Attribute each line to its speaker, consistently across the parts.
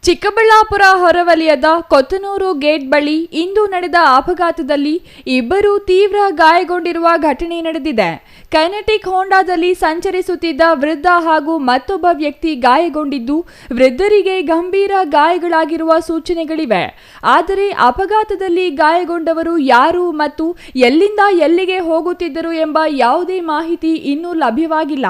Speaker 1: ಚಿಕ್ಕಬಳ್ಳಾಪುರ ಹೊರವಲಯದ ಕೊತ್ತನೂರು ಗೇಟ್ ಬಳಿ ಇಂದು ನಡೆದ ಅಪಘಾತದಲ್ಲಿ ಇಬ್ಬರು ತೀವ್ರ ಗಾಯಗೊಂಡಿರುವ ಘಟನೆ ನಡೆದಿದೆ. ಕೈನೆಟಿಕ್ ಹೋಂಡಾದಲ್ಲಿ ಸಂಚರಿಸುತ್ತಿದ್ದ ವೃದ್ಧ ಹಾಗೂ ಮತ್ತೊಬ್ಬ ವ್ಯಕ್ತಿ ಗಾಯಗೊಂಡಿದ್ದು, ವೃದ್ಧರಿಗೆ ಗಂಭೀರ ಗಾಯಗಳಾಗಿರುವ ಸೂಚನೆಗಳಿವೆ. ಆದರೆ ಅಪಘಾತದಲ್ಲಿ ಗಾಯಗೊಂಡವರು ಯಾರು ಮತ್ತು ಎಲ್ಲಿಂದ ಎಲ್ಲಿಗೆ ಹೋಗುತ್ತಿದ್ದರು ಎಂಬ ಯಾವುದೇ ಮಾಹಿತಿ ಇನ್ನೂ ಲಭ್ಯವಾಗಿಲ್ಲ.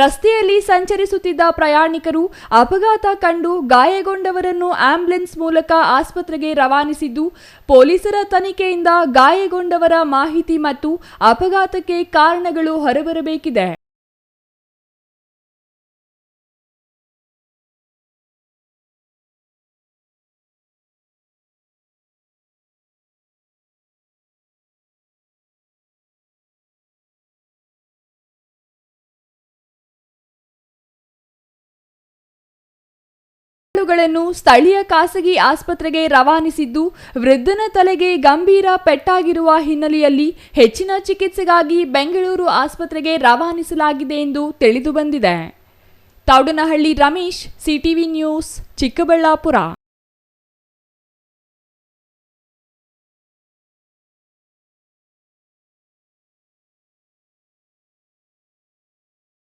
Speaker 1: ರಸ್ತೆಯಲ್ಲಿ ಸಂಚರಿಸುತ್ತಿದ್ದ ಪ್ರಯಾಣಿಕರು ಅಪಘಾತ ಕಂಡು ಗಾಯಗೊಂಡವರನ್ನು ಆಂಬ್ಯುಲೆನ್ಸ್ ಮೂಲಕ ಆಸ್ಪತ್ರೆಗೆ ರವಾನಿಸಿದ್ದು, ಪೊಲೀಸರ ತನಿಖೆಯಿಂದ ಗಾಯಗೊಂಡವರ ಮಾಹಿತಿ ಮತ್ತು ಅಪಘಾತಕ್ಕೆ ಕಾರಣಗಳು ಹೊರಬರಬೇಕಿದೆ. ಗಳನ್ನು ಸ್ಥಳೀಯ ಖಾಸಗಿ ಆಸ್ಪತ್ರೆಗೆ ರವಾನಿಸಿದ್ದು, ವೃದ್ಧನ ತಲೆಗೆ ಗಂಭೀರ ಪೆಟ್ಟಾಗಿರುವ ಹಿನ್ನೆಲೆಯಲ್ಲಿ ಹೆಚ್ಚಿನ ಚಿಕಿತ್ಸೆಗಾಗಿ ಬೆಂಗಳೂರು ಆಸ್ಪತ್ರೆಗೆ ರವಾನಿಸಲಾಗಿದೆ ಎಂದು ತಿಳಿದುಬಂದಿದೆ. Thoudanahalli Ramesh, CTV news, Chikkaballapur.